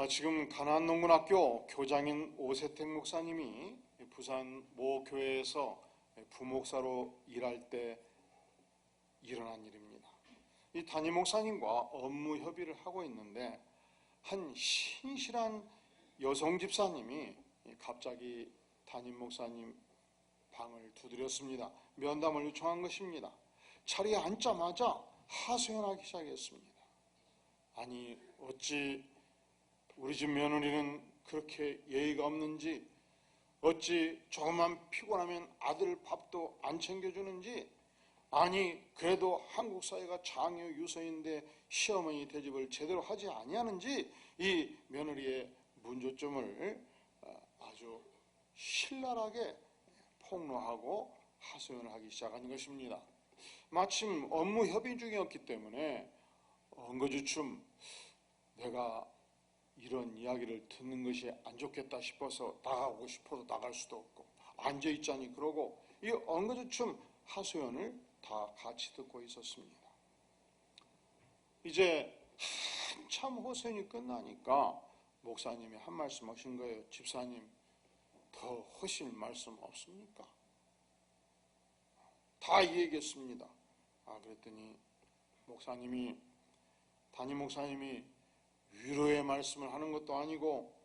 지금 가나안농군학교 교장인 오세택 목사님이 부산 모 교회에서 부목사로 일할 때 일어난 일입니다. 이 담임 목사님과 업무 협의를 하고 있는데 한 신실한 여성 집사님이 갑자기 담임 목사님 방을 두드렸습니다. 면담을 요청한 것입니다. 자리에 앉자마자 하소연하기 시작했습니다. 아니, 어찌 우리 집 며느리는 그렇게 예의가 없는지, 어찌 조금만 피곤하면 아들 밥도 안 챙겨주는지, 아니 그래도 한국 사회가 장유 유서인데 시어머니 대접을 제대로 하지 아니하는지 이 며느리의 문제점을 아주 신랄하게 폭로하고 하소연을 하기 시작한 것입니다. 마침 업무 협의 중이었기 때문에 엉거주춤 내가 이런 이야기를 듣는 것이 안 좋겠다 싶어서 나가고 싶어도 나갈 수도 없고 앉아있자니 그러고 이 엉거주춤 하소연을 다 같이 듣고 있었습니다. 이제 한참 호소연이 끝나니까 목사님이 한 말씀 하신 거예요. 집사님, 더 하실 말씀 없습니까? 다 얘기했습니다. 그랬더니 담임 목사님이 위로의 말씀을 하는 것도 아니고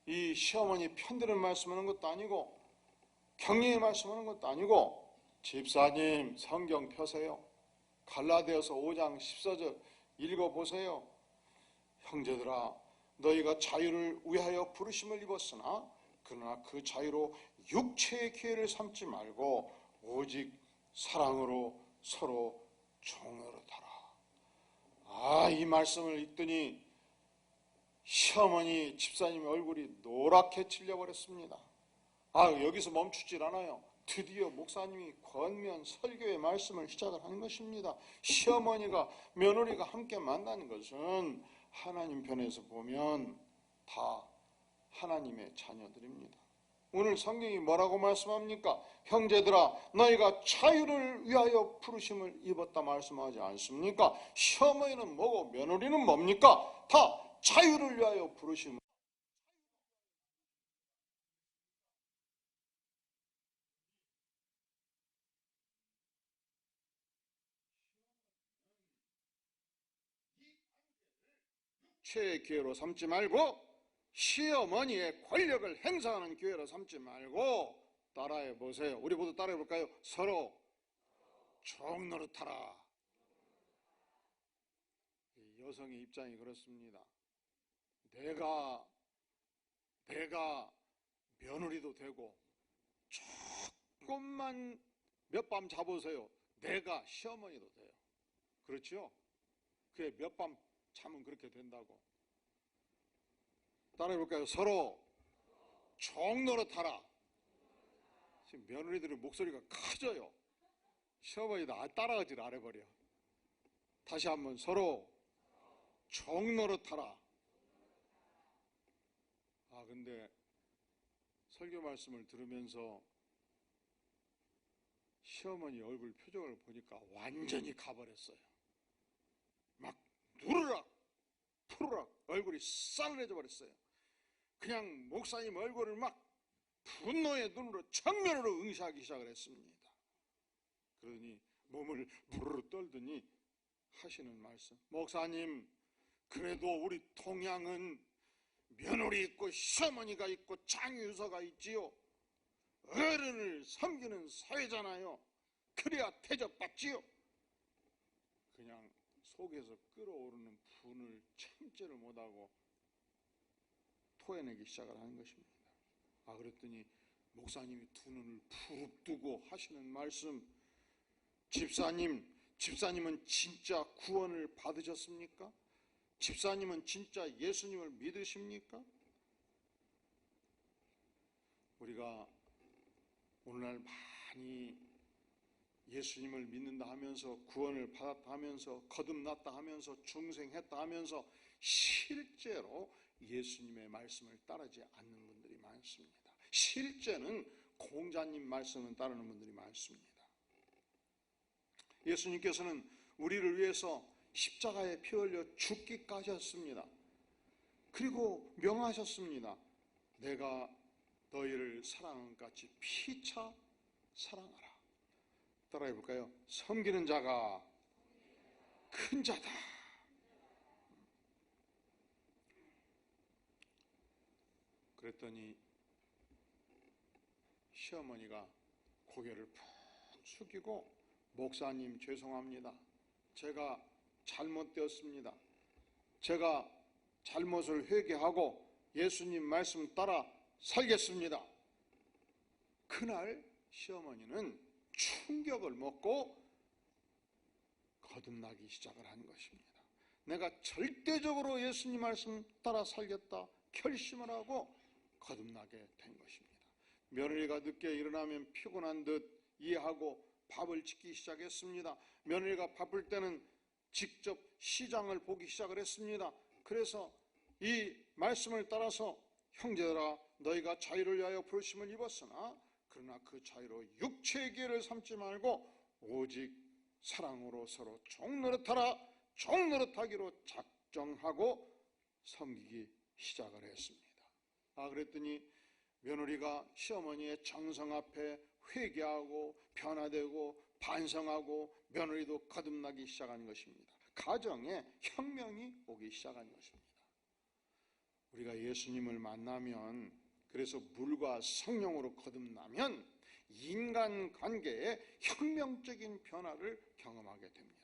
이 시어머니 편드는 말씀하는 것도 아니고 격려의 말씀하는 것도 아니고 집사님 성경 펴세요. 갈라디아서 5장 14절 읽어보세요. 형제들아, 너희가 자유를 위하여 부르심을 입었으나 그러나 그 자유로 육체의 기회를 삼지 말고 오직 사랑으로 서로 종노릇하라. 이 말씀을 읽더니 시어머니 집사님의 얼굴이 노랗게 질려버렸습니다. 여기서 멈추질 않아요. 드디어 목사님이 권면 설교의 말씀을 시작을 하는 것입니다. 시어머니가 며느리가 함께 만나는 것은 하나님 편에서 보면 다 하나님의 자녀들입니다. 오늘 성경이 뭐라고 말씀합니까? 형제들아, 너희가 자유를 위하여 부르심을 입었다 말씀하지 않습니까? 시어머니는 뭐고 며느리는 뭡니까? 다 자유를 위하여 부르심을. 육체의 기회로 삼지 말고 시어머니의 권력을 행사하는 기회로 삼지 말고 따라해 보세요. 우리 모두 따라해 볼까요? 서로 종노릇하라. 여성의 입장이 그렇습니다. 내가 며느리도 되고 조금만 몇 밤 자보세요. 내가 시어머니도 돼요. 그렇죠? 그래, 몇 밤 자면 그렇게 된다고. 따라해볼까요? 서로 종노릇하라. 지금 며느리들의 목소리가 커져요. 시어머니도 따라가지를 안 해버려. 다시 한번 서로 종노릇하라. 근데 설교 말씀을 들으면서 시어머니 얼굴 표정을 보니까 완전히 가버렸어요. 막 누르락 푸르락 얼굴이 싸늘해져 버렸어요. 그냥 목사님 얼굴을 막 분노의 눈으로 정면으로 응시하기 시작을 했습니다. 그러니 몸을 부르르 떨더니 하시는 말씀, 목사님, 그래도 우리 동양은 며느리 있고 시어머니가 있고 장유서가 있지요. 어른을 섬기는 사회잖아요. 그래야 대접받지요. 그냥 속에서 끓어오르는 분을 참지를 못하고 토해내기 시작을 하는 것입니다. 그랬더니 목사님이 두 눈을 부릅뜨고 하시는 말씀, 집사님은 진짜 구원을 받으셨습니까? 집사님은 진짜 예수님을 믿으십니까? 우리가 오늘날 많이 예수님을 믿는다 하면서 구원을 받았다 하면서 거듭났다 하면서 중생했다 하면서 실제로 예수님의 말씀을 따르지 않는 분들이 많습니다. 실제는 공자님 말씀을 따르는 분들이 많습니다. 예수님께서는 우리를 위해서 십자가에 피 흘려 죽기까지 하셨습니다. 그리고 명하셨습니다. 내가 너희를 사랑한 같이 피차 사랑하라. 따라해 볼까요? 섬기는 자가 큰 자다. 그랬더니 시어머니가 고개를 푹 숙이고, 목사님 죄송합니다. 제가 잘못되었습니다. 제가 잘못을 회개하고 예수님 말씀 따라 살겠습니다. 그날 시어머니는 충격을 먹고 거듭나기 시작을 한 것입니다. 내가 절대적으로 예수님 말씀 따라 살겠다 결심을 하고 거듭나게 된 것입니다. 며느리가 늦게 일어나면 피곤한 듯 이해하고 밥을 짓기 시작했습니다. 며느리가 바쁠 때는 직접 시장을 보기 시작을 했습니다. 그래서 이 말씀을 따라서 형제들아 너희가 자유를 위하여 부르심을 입었으나 그러나 그 자유로 육체의 기회를 삼지 말고 오직 사랑으로 서로 종노릇하라. 종노릇하기로 작정하고 섬기기 시작을 했습니다. 그랬더니 며느리가 시어머니의 정성 앞에 회개하고 변화되고 반성하고 며느리도 거듭나기 시작한 것입니다. 가정에 혁명이 오기 시작한 것입니다. 우리가 예수님을 만나면, 그래서 물과 성령으로 거듭나면 인간관계에 혁명적인 변화를 경험하게 됩니다.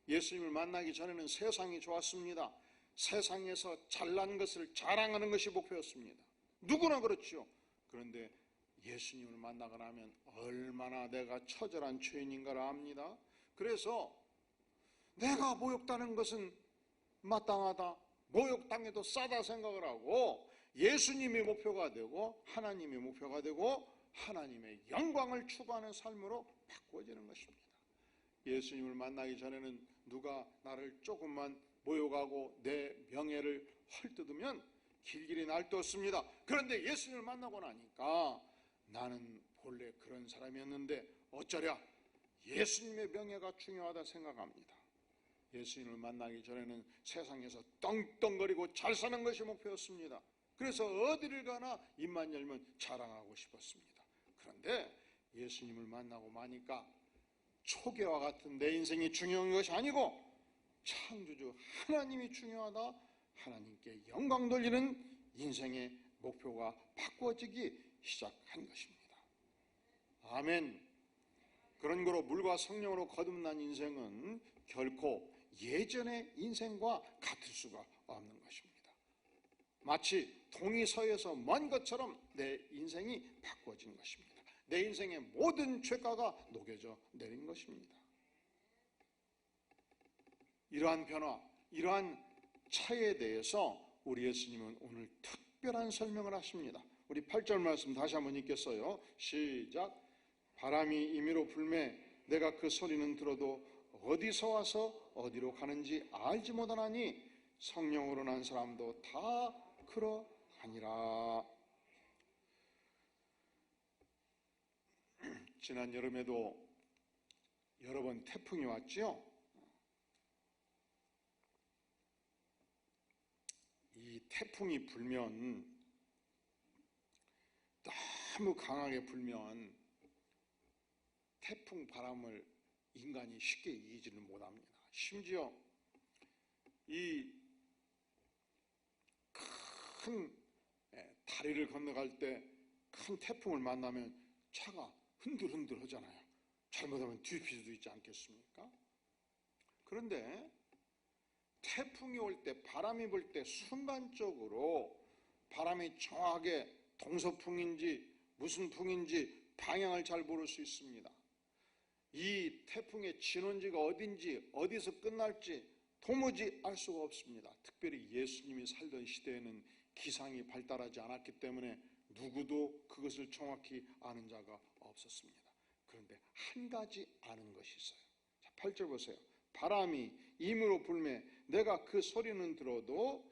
예수님을 만나기 전에는 세상이 좋았습니다. 세상에서 잘난 것을 자랑하는 것이 목표였습니다. 누구나 그렇죠. 그런데 예수님을 만나고 나면 얼마나 내가 처절한 죄인인가를 압니다. 그래서 내가 모욕당하는 것은 마땅하다, 모욕당해도 싸다 생각을 하고 예수님이 목표가 되고 하나님이 목표가 되고 하나님의 영광을 추구하는 삶으로 바꾸어지는 것입니다. 예수님을 만나기 전에는 누가 나를 조금만 모욕하고 내 명예를 헐뜯으면 길길이 날뛰었습니다. 그런데 예수님을 만나고 나니까 나는 본래 그런 사람이었는데 어쩌랴 예수님의 명예가 중요하다 생각합니다. 예수님을 만나기 전에는 세상에서 떵떵거리고 잘 사는 것이 목표였습니다. 그래서 어디를 가나 입만 열면 자랑하고 싶었습니다. 그런데 예수님을 만나고 마니까 초계와 같은 내 인생이 중요한 것이 아니고 창조주 하나님이 중요하다, 하나님께 영광 돌리는 인생의 목표가 바꾸어지기 시작한 것입니다. 아멘. 그런 거로 물과 성령으로 거듭난 인생은 결코 예전의 인생과 같을 수가 없는 것입니다. 마치 동이 서에서 먼 것처럼 내 인생이 바꿔진 것입니다. 내 인생의 모든 죄가가 녹여져 내린 것입니다. 이러한 변화, 이러한 차이에 대해서 우리 예수님은 오늘 특별한 설명을 하십니다. 우리 8절 말씀 다시 한번 읽겠어요. 시작. 바람이 임의로 불매 내가 그 소리는 들어도 어디서 와서 어디로 가는지 알지 못하나니 성령으로 난 사람도 다 그러하니라. 지난 여름에도 여러 번 태풍이 왔죠. 이 태풍이 불면, 너무 강하게 불면 태풍 바람을 인간이 쉽게 이기지는 못합니다. 심지어 이 큰 다리를 건너갈 때 큰 태풍을 만나면 차가 흔들흔들 하잖아요. 잘못하면 뒤집힐 수도 있지 않겠습니까? 그런데 태풍이 올 때, 바람이 불 때 순간적으로 바람이 정확하게 동서풍인지 무슨 풍인지 방향을 잘 모를 수 있습니다. 이 태풍의 진원지가 어딘지 어디서 끝날지 도무지 알 수가 없습니다. 특별히 예수님이 살던 시대에는 기상이 발달하지 않았기 때문에 누구도 그것을 정확히 아는 자가 없었습니다. 그런데 한 가지 아는 것이 있어요. 자, 8절 보세요. 바람이 임으로 불매 내가 그 소리는 들어도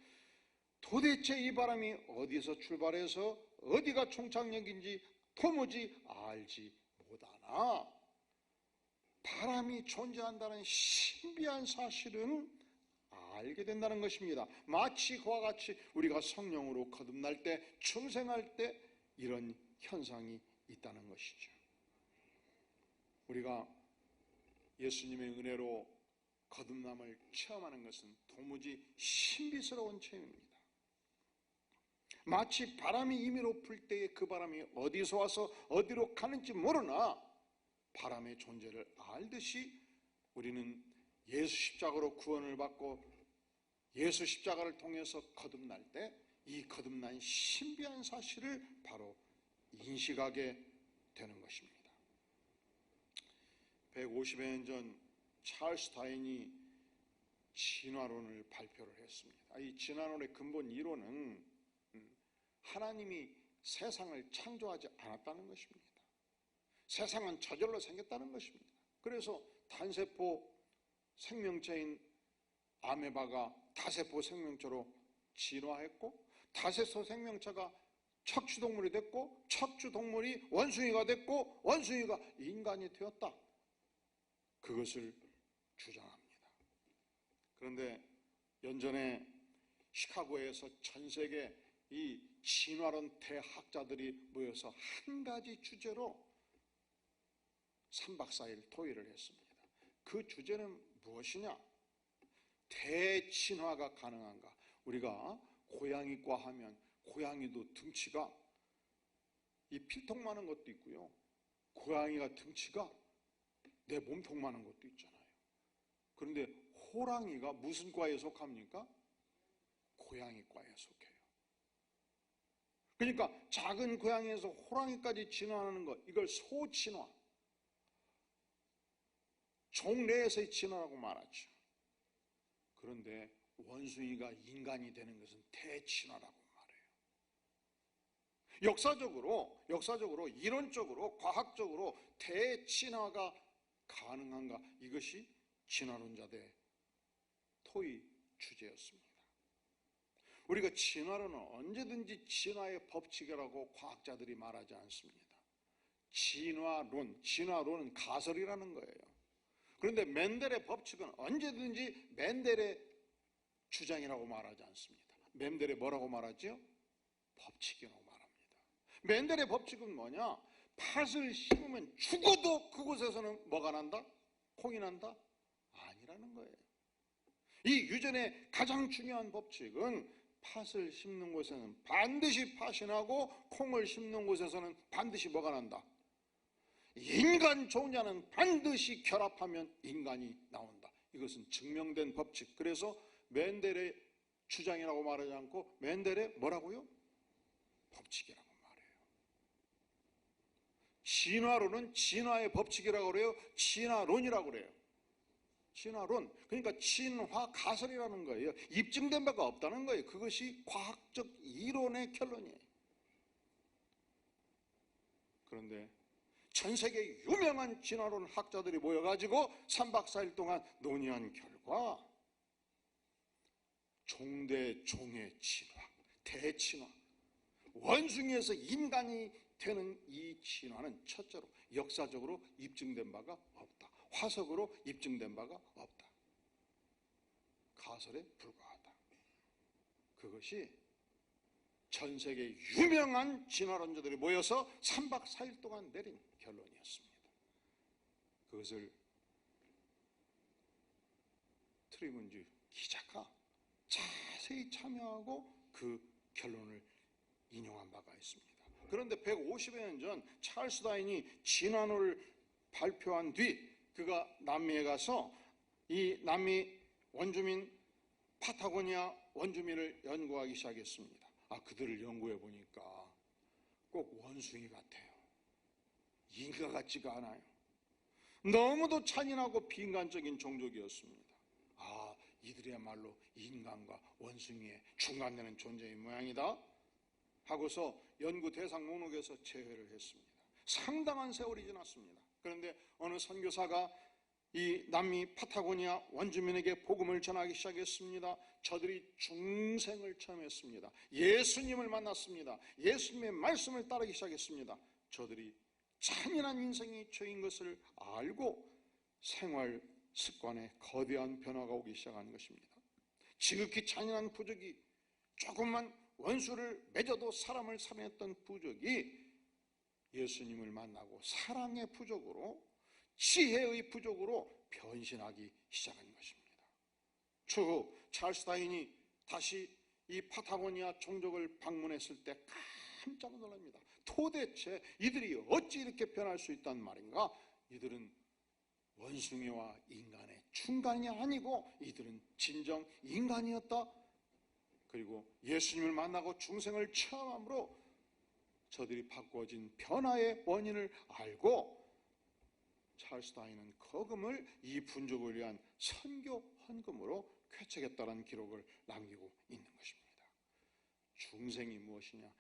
도대체 이 바람이 어디서 출발해서 어디가 종착역인지 도무지 알지 못하나. 바람이 존재한다는 신비한 사실은 알게 된다는 것입니다. 마치 그와 같이 우리가 성령으로 거듭날 때, 중생할 때 이런 현상이 있다는 것이죠. 우리가 예수님의 은혜로 거듭남을 체험하는 것은 도무지 신비스러운 체험입니다. 마치 바람이 임의로 불 때에 그 바람이 어디서 와서 어디로 가는지 모르나 바람의 존재를 알듯이 우리는 예수 십자가로 구원을 받고 예수 십자가를 통해서 거듭날 때 이 거듭난 신비한 사실을 바로 인식하게 되는 것입니다. 150여 년 전 찰스 다윈이 진화론을 발표를 했습니다. 이 진화론의 근본 이론은 하나님이 세상을 창조하지 않았다는 것입니다. 세상은 저절로 생겼다는 것입니다. 그래서 단세포 생명체인 아메바가 다세포 생명체로 진화했고, 다세포 생명체가 척추동물이 됐고, 척추동물이 원숭이가 됐고, 원숭이가 인간이 되었다. 그것을 주장합니다. 그런데 연전에 시카고에서 전 세계 이 진화론 대학자들이 모여서 한 가지 주제로 3박 4일 토의를 했습니다. 그 주제는 무엇이냐? 대진화가 가능한가? 우리가 고양이과 하면 고양이도 등치가 이 필통만한 것도 있고요, 고양이가 등치가 내 몸통만한 것도 있잖아요. 그런데 호랑이가 무슨 과에 속합니까? 고양이과에 속해요. 그러니까 작은 고양이에서 호랑이까지 진화하는 것, 이걸 소진화, 종래에서의 진화라고 말하죠. 그런데 원숭이가 인간이 되는 것은 대진화라고 말해요. 역사적으로 이론적으로 과학적으로 대진화가 가능한가? 이것이 진화론자들의 토의 주제였습니다. 우리가 진화론은 언제든지 진화의 법칙이라고 과학자들이 말하지 않습니다. 진화론은 가설이라는 거예요. 그런데 멘델의 법칙은 언제든지 멘델의 주장이라고 말하지 않습니다. 멘델의 뭐라고 말하죠? 법칙이라고 말합니다. 멘델의 법칙은 뭐냐? 팥을 심으면 죽어도 그곳에서는 뭐가 난다? 콩이 난다? 아니라는 거예요. 이 유전의 가장 중요한 법칙은 팥을 심는 곳에는 반드시 팥이 나고, 콩을 심는 곳에서는 반드시 뭐가 난다? 인간 종자는 반드시 결합하면 인간이 나온다. 이것은 증명된 법칙. 그래서 멘델의 주장이라고 말하지 않고 멘델의 뭐라고요? 법칙이라고 말해요. 진화론은 진화의 법칙이라고 그래요. 진화론이라고 그래요. 진화론, 그러니까 진화 가설이라는 거예요. 입증된 바가 없다는 거예요. 그것이 과학적 이론의 결론이에요. 그런데 전 세계 유명한 진화론 학자들이 모여가지고 3박 4일 동안 논의한 결과 종대 종의 진화, 대진화, 원숭이에서 인간이 되는 이 진화는 첫째로 역사적으로 입증된 바가 없다. 화석으로 입증된 바가 없다. 가설에 불과하다. 그것이 전 세계 유명한 진화론자들이 모여서 3박 4일 동안 내린 결론이었습니다. 그것을 트리문즈 기자가 자세히 참여하고 그 결론을 인용한 바가 있습니다. 그런데 150여 년 전 찰스 다윈이 진화론을 발표한 뒤 그가 남미에 가서 이 남미 원주민 파타고니아 원주민을 연구하기 시작했습니다. 그들을 연구해 보니까 꼭 원숭이 같아요. 인간 같지가 않아요. 너무도 잔인하고 비인간적인 종족이었습니다. 이들이야말로 인간과 원숭이의 중간되는 존재의 모양이다 하고서 연구 대상 목록에서 제외를 했습니다. 상당한 세월이 지났습니다. 그런데 어느 선교사가 이 남미 파타고니아 원주민에게 복음을 전하기 시작했습니다. 저들이 중생을 처음 했습니다. 예수님을 만났습니다. 예수님의 말씀을 따르기 시작했습니다. 저들이 잔인한 인생이 죄인 것을 알고 생활 습관에 거대한 변화가 오기 시작한 것입니다. 지극히 잔인한 부족이, 조금만 원수를 맺어도 사람을 살해했던 부족이 예수님을 만나고 사랑의 부족으로, 지혜의 부족으로 변신하기 시작한 것입니다. 추후 찰스 다윈이 다시 이 파타고니아 종족을 방문했을 때 깜짝 놀랍니다. 도대체 이들이 어찌 이렇게 변할 수 있단 말인가? 이들은 원숭이와 인간의 중간이 아니고 이들은 진정 인간이었다. 그리고 예수님을 만나고 중생을 체험함으로 저들이 바꿔진 변화의 원인을 알고 찰스 다윈은 거금을 이 분족을 위한 선교 헌금으로 쾌책했다는 기록을 남기고 있는 것입니다. 중생이 무엇이냐?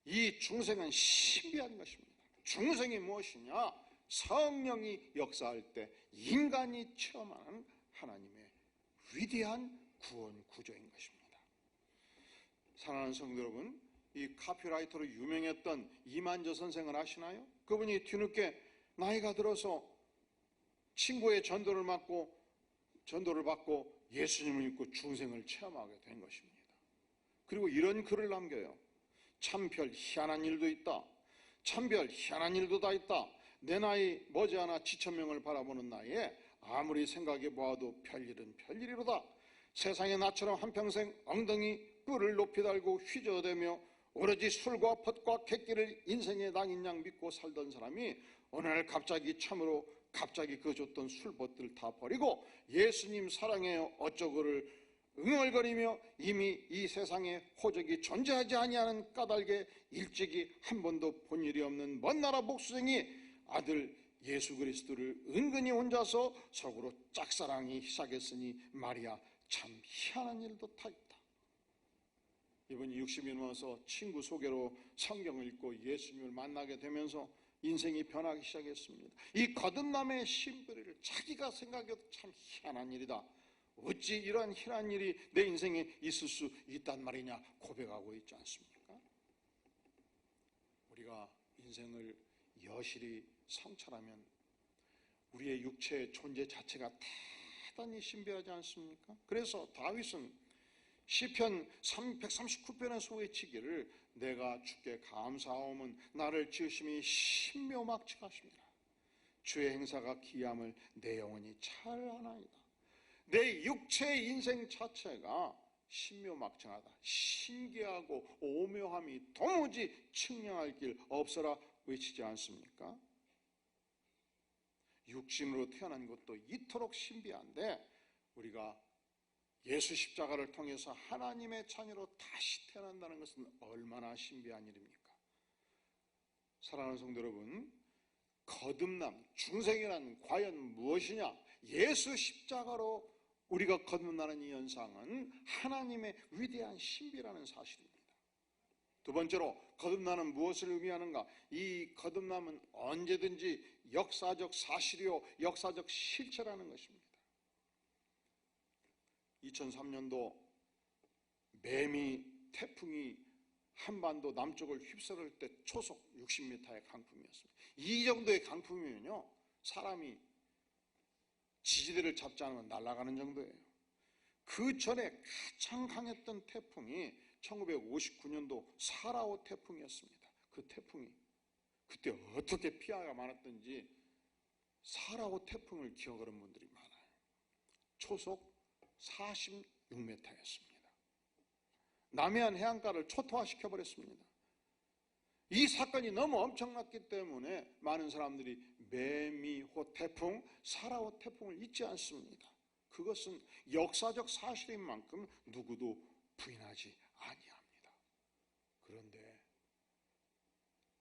이 중생은 신비한 것입니다. 중생이 무엇이냐? 성령이 역사할 때 인간이 체험하는 하나님의 위대한 구원 구조인 것입니다. 사랑하는 성도 여러분, 이 카피라이터로 유명했던 이만저 선생을 아시나요? 그분이 뒤늦게 나이가 들어서 친구의 전도를 받고 예수님을 믿고 중생을 체험하게 된 것입니다. 그리고 이런 글을 남겨요. 참 별 희한한 일도 있다. 참 별 희한한 일도 다 있다. 내 나이 머지않아 지천명을 바라보는 나이에 아무리 생각해 보아도 별일은 별일이로다. 세상에 나처럼 한평생 엉덩이 뿔을 높이 달고 휘저어대며 오로지 술과 벗과 객기를 인생의 낙인 양 믿고 살던 사람이 어느 날 갑자기 그 줬던 술벗들 다 버리고 예수님 사랑해요 어쩌고를 응얼거리며 이미 이 세상에 호적이 존재하지 아니하는 까닭에 일찍이 한 번도 본 일이 없는 먼 나라 목수생이 아들 예수 그리스도를 은근히 혼자서 속으로 짝사랑이 시작했으니 말이야 참 희한한 일도 다 있다. 이분이 60이 넘어서 친구 소개로 성경을 읽고 예수님을 만나게 되면서 인생이 변하기 시작했습니다. 이 거듭남의 심부리를 자기가 생각해도 참 희한한 일이다. 어찌 이러한 희한한 일이 내 인생에 있을 수 있단 말이냐 고백하고 있지 않습니까? 우리가 인생을 여실히 성찰하면 우리의 육체의 존재 자체가 대단히 신비하지 않습니까? 그래서 다윗은 시편 139편에서 외치기를 내가 주께 감사하오면 나를 지으심이 신묘막측하십니다. 주의 행사가 기이함을 내 영혼이 잘 아나이다. 내 육체의 인생 자체가 신묘막측하다. 신기하고 오묘함이 도무지 측량할 길 없어라 외치지 않습니까? 육신으로 태어난 것도 이토록 신비한데 우리가 예수 십자가를 통해서 하나님의 자녀로 다시 태어난다는 것은 얼마나 신비한 일입니까? 사랑하는 성도 여러분, 거듭남, 중생이란 과연 무엇이냐? 예수 십자가로 우리가 거듭나는 이 현상은 하나님의 위대한 신비라는 사실입니다. 두 번째로 거듭남은 무엇을 의미하는가? 이 거듭남은 언제든지 역사적 사실이요 역사적 실체라는 것입니다. 2003년도 매미 태풍이 한반도 남쪽을 휩쓸을 때 초속 60m의 강풍이었습니다. 이 정도의 강풍이면요 사람이 지지대를 잡지 않으면 날아가는 정도예요. 그 전에 가장 강했던 태풍이 1959년도 사라오 태풍이었습니다. 그 태풍이 그때 어떻게 피해가 많았던지 사라오 태풍을 기억하는 분들이 많아요. 초속 46m였습니다. 남해안 해안가를 초토화시켜버렸습니다. 이 사건이 너무 엄청났기 때문에 많은 사람들이 매미호 태풍, 사라오 태풍을 잊지 않습니다. 그것은 역사적 사실인 만큼 누구도 부인하지 아니합니다. 그런데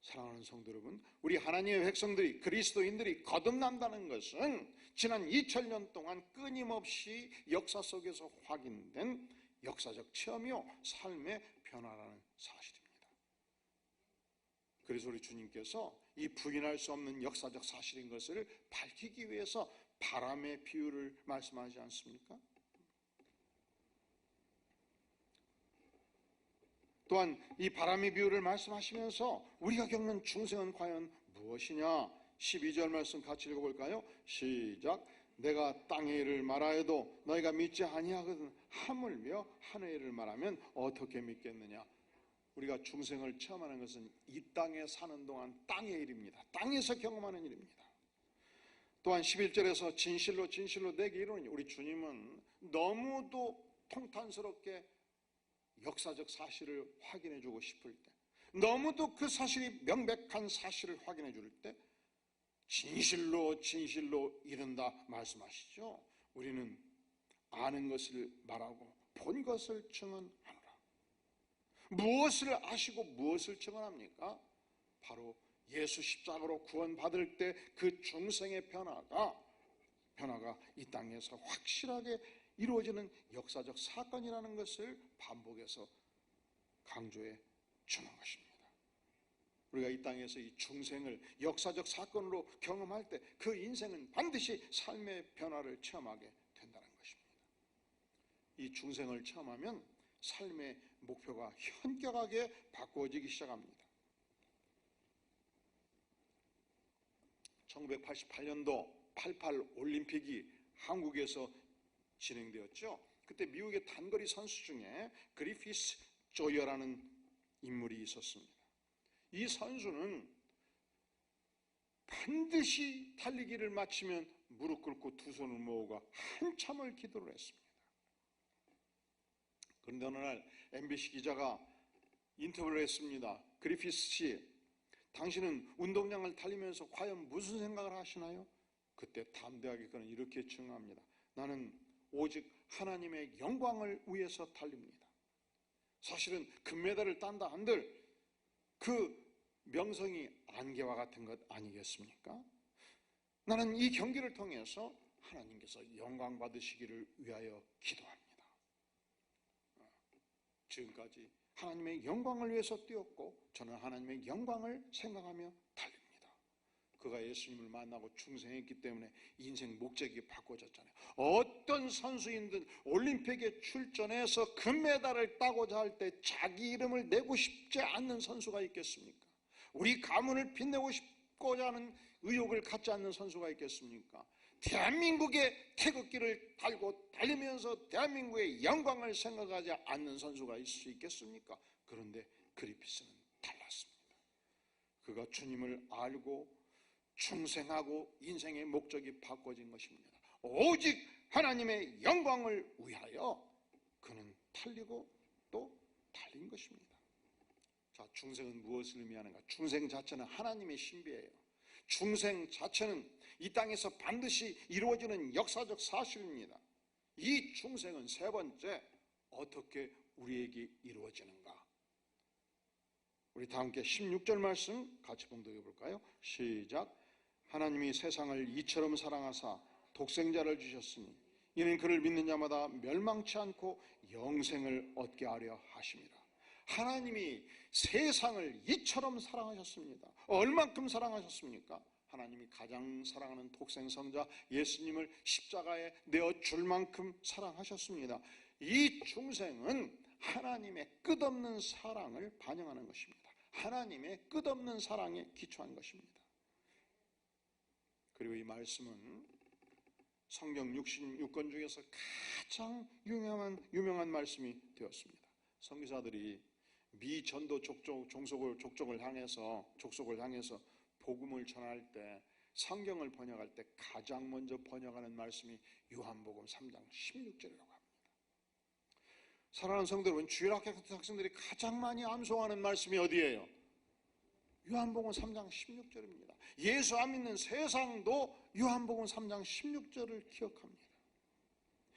사랑하는 성도 여러분, 우리 하나님의 백성들이 그리스도인들이 거듭난다는 것은 지난 2000년 동안 끊임없이 역사 속에서 확인된 역사적 체험이요 삶의 변화라는 사실입니다. 그래서 우리 주님께서 이 부인할 수 없는 역사적 사실인 것을 밝히기 위해서 바람의 비유를 말씀하지 않습니까? 또한 이 바람의 비유를 말씀하시면서 우리가 겪는 중생은 과연 무엇이냐? 12절 말씀 같이 읽어볼까요? 시작. 내가 땅의 일을 말하여도 너희가 믿지 아니하거든. 하물며 하늘의 일을 말하면 어떻게 믿겠느냐. 우리가 중생을 체험하는 것은 이 땅에 사는 동안 땅의 일입니다. 땅에서 경험하는 일입니다. 또한 11절에서 진실로 진실로 내게 이르노니, 우리 주님은 너무도 통탄스럽게 역사적 사실을 확인해 주고 싶을 때, 너무도 그 사실이 명백한 사실을 확인해 줄 때 진실로 진실로 이른다 말씀하시죠. 우리는 아는 것을 말하고 본 것을 증언하노라. 무엇을 아시고 무엇을 증언합니까? 바로 예수 십자가로 구원받을 때 그 중생의 변화가 이 땅에서 확실하게 이루어지는 역사적 사건이라는 것을 반복해서 강조해 주는 것입니다. 우리가 이 땅에서 이 중생을 역사적 사건으로 경험할 때 그 인생은 반드시 삶의 변화를 체험하게 된다는 것입니다. 이 중생을 체험하면 삶의 목표가 현격하게 바꾸어지기 시작합니다. 1988년도 88 올림픽이 한국에서 진행되었죠. 그때 미국의 단거리 선수 중에 그리피스 조이어라는 인물이 있었습니다. 이 선수는 반드시 달리기를 마치면 무릎 꿇고 두 손을 모으고 한참을 기도를 했습니다. 그런데 어느 날 MBC 기자가 인터뷰를 했습니다. 그리피스 씨, 당신은 운동장을 달리면서 과연 무슨 생각을 하시나요? 그때 담대하게 그는 이렇게 증언합니다. 나는 오직 하나님의 영광을 위해서 달립니다. 사실은 금메달을 딴다 한들 그 명성이 안개와 같은 것 아니겠습니까? 나는 이 경기를 통해서 하나님께서 영광 받으시기를 위하여 기도합니다. 지금까지 하나님의 영광을 위해서 뛰었고 저는 하나님의 영광을 생각하며 달립니다. 그가 예수님을 만나고 중생했기 때문에 인생 목적이 바꿔졌잖아요. 어떤 선수인든 올림픽에 출전해서 금메달을 따고자 할 때 자기 이름을 내고 싶지 않는 선수가 있겠습니까? 우리 가문을 빛내고 싶고자 하는 의욕을 갖지 않는 선수가 있겠습니까? 대한민국의 태극기를 달고 달리면서 대한민국의 영광을 생각하지 않는 선수가 있을 수 있겠습니까? 그런데 그리피스는 달랐습니다. 그가 주님을 알고 충성하고 인생의 목적이 바꿔진 것입니다. 오직 하나님의 영광을 위하여 그는 달리고 또 달린 것입니다. 자, 중생은 무엇을 의미하는가? 중생 자체는 하나님의 신비예요. 중생 자체는 이 땅에서 반드시 이루어지는 역사적 사실입니다. 이 중생은 세 번째, 어떻게 우리에게 이루어지는가? 우리 다 함께 16절 말씀 같이 봉독해 볼까요? 시작. 하나님이 세상을 이처럼 사랑하사 독생자를 주셨으니 이는 그를 믿는 자마다 멸망치 않고 영생을 얻게 하려 하심이라. 하나님이 세상을 이처럼 사랑하셨습니다. 얼만큼 사랑하셨습니까? 하나님이 가장 사랑하는 독생성자 예수님을 십자가에 내어줄 만큼 사랑하셨습니다. 이 중생은 하나님의 끝없는 사랑을 반영하는 것입니다. 하나님의 끝없는 사랑에 기초한 것입니다. 그리고 이 말씀은 성경 66권 중에서 가장 유명한 말씀이 되었습니다. 선교사들이 미 전도 족속을 향해서 복음을 전할 때 성경을 번역할 때 가장 먼저 번역하는 말씀이 요한복음 3장 16절이라고 합니다. 사랑하는 성도 여러분, 주일학교 학생들이 가장 많이 암송하는 말씀이 어디예요? 요한복음 3장 16절입니다. 예수 안 믿는 세상도 요한복음 3장 16절을 기억합니다.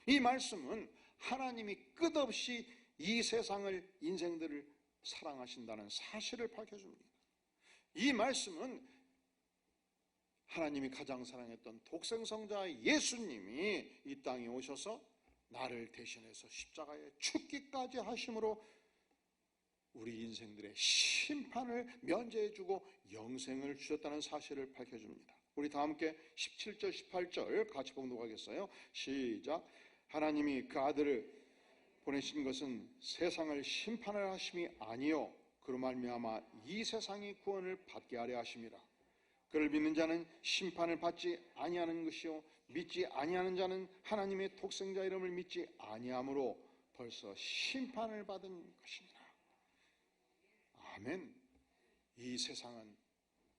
이 말씀은 하나님이 끝없이 이 세상을, 인생들을 사랑하신다는 사실을 밝혀줍니다. 이 말씀은 하나님이 가장 사랑했던 독생성자 예수님이 이 땅에 오셔서 나를 대신해서 십자가에 죽기까지 하심으로 우리 인생들의 심판을 면제해주고 영생을 주셨다는 사실을 밝혀줍니다. 우리 다 함께 17절 18절 같이 봉독하겠어요? 시작. 하나님이 그 아들을 보내신 것은 세상을 심판을 하심이 아니요 그로 말미암아 이 세상이 구원을 받게 하려 하심이라. 그를 믿는 자는 심판을 받지 아니하는 것이요 믿지 아니하는 자는 하나님의 독생자 이름을 믿지 아니하므로 벌써 심판을 받은 것이니라. 아멘. 이 세상은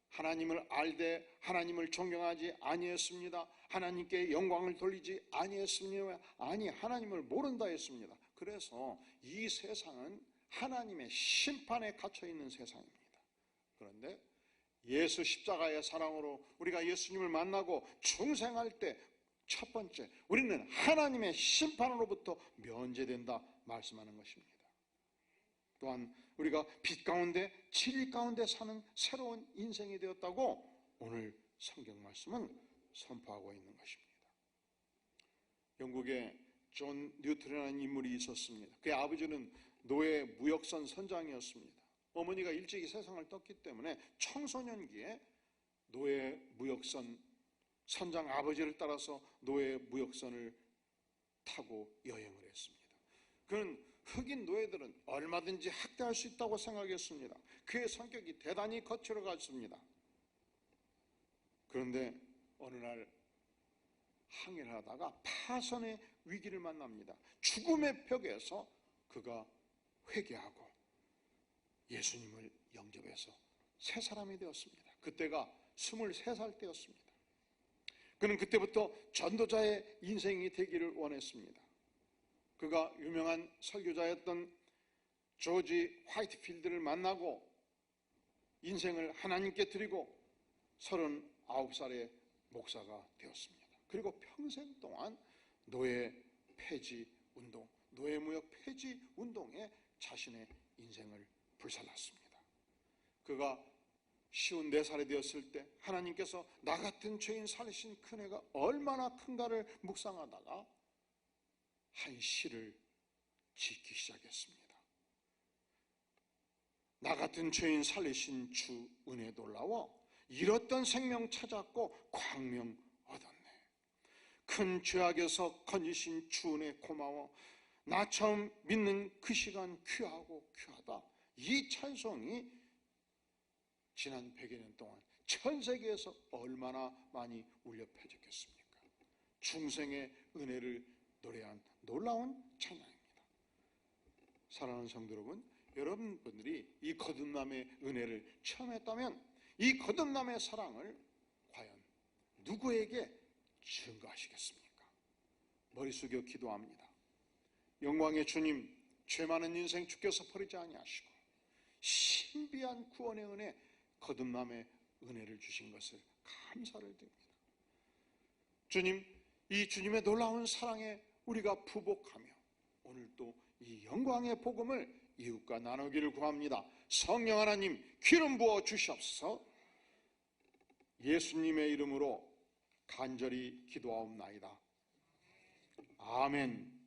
하나님을 알되 하나님을 존경하지 아니했습니다. 하나님께 영광을 돌리지 아니했습니다. 아니, 하나님을 모른다 했습니다. 그래서 이 세상은 하나님의 심판에 갇혀 있는 세상입니다. 그런데 예수 십자가의 사랑으로 우리가 예수님을 만나고 중생할 때 첫 번째, 우리는 하나님의 심판으로부터 면제된다 말씀하는 것입니다. 또한 우리가 빛 가운데 진리 가운데 사는 새로운 인생이 되었다고 오늘 성경 말씀은 선포하고 있는 것입니다. 영국에 존 뉴턴이라는 인물이 있었습니다. 그의 아버지는 노예 무역선 선장이었습니다. 어머니가 일찍이 세상을 떴기 때문에 청소년기에 노예 무역선 선장 아버지를 따라서 노예 무역선을 타고 여행을 했습니다. 그는 흑인 노예들은 얼마든지 학대할 수 있다고 생각했습니다. 그의 성격이 대단히 거칠어갔습니다. 그런데 어느 날 항해를 하다가 파선의 위기를 만납니다. 죽음의 벽에서 그가 회개하고 예수님을 영접해서 새 사람이 되었습니다. 그때가 23살 때였습니다. 그는 그때부터 전도자의 인생이 되기를 원했습니다. 그가 유명한 설교자였던 조지 화이트필드를 만나고 인생을 하나님께 드리고 39살의 목사가 되었습니다. 그리고 평생 동안 노예 폐지 운동, 노예무역 폐지 운동에 자신의 인생을 불살랐습니다. 그가 54살이 되었을 때 하나님께서 나 같은 죄인 살리신 큰애가 얼마나 큰가를 묵상하다가 한 시를 짓기 시작했습니다. 나 같은 죄인 살리신 주 은혜 놀라워 잃었던 생명 찾았고 광명 얻었네. 큰 죄악에서 건지신 주 은혜 고마워 나 처음 믿는 그 시간 귀하고 귀하다. 이 찬송이 지난 100여 년 동안 전 세계에서 얼마나 많이 울려 퍼졌겠습니까? 중생의 은혜를 노래한 놀라운 찬양입니다. 사랑하는 성도 여러분, 여러분들이 이 거듭남의 은혜를 처음 했다면 이 거듭남의 사랑을 과연 누구에게 증거하시겠습니까? 머리 숙여 기도합니다. 영광의 주님, 죄 많은 인생 주께서 버리지 아니하시고 신비한 구원의 은혜, 거듭남의 은혜를 주신 것을 감사를 드립니다. 주님, 이 주님의 놀라운 사랑에 우리가 부복하며 오늘도 이 영광의 복음을 이웃과 나누기를 구합니다. 성령 하나님 기름 부어 주시옵소서. 예수님의 이름으로 간절히 기도하옵나이다. 아멘.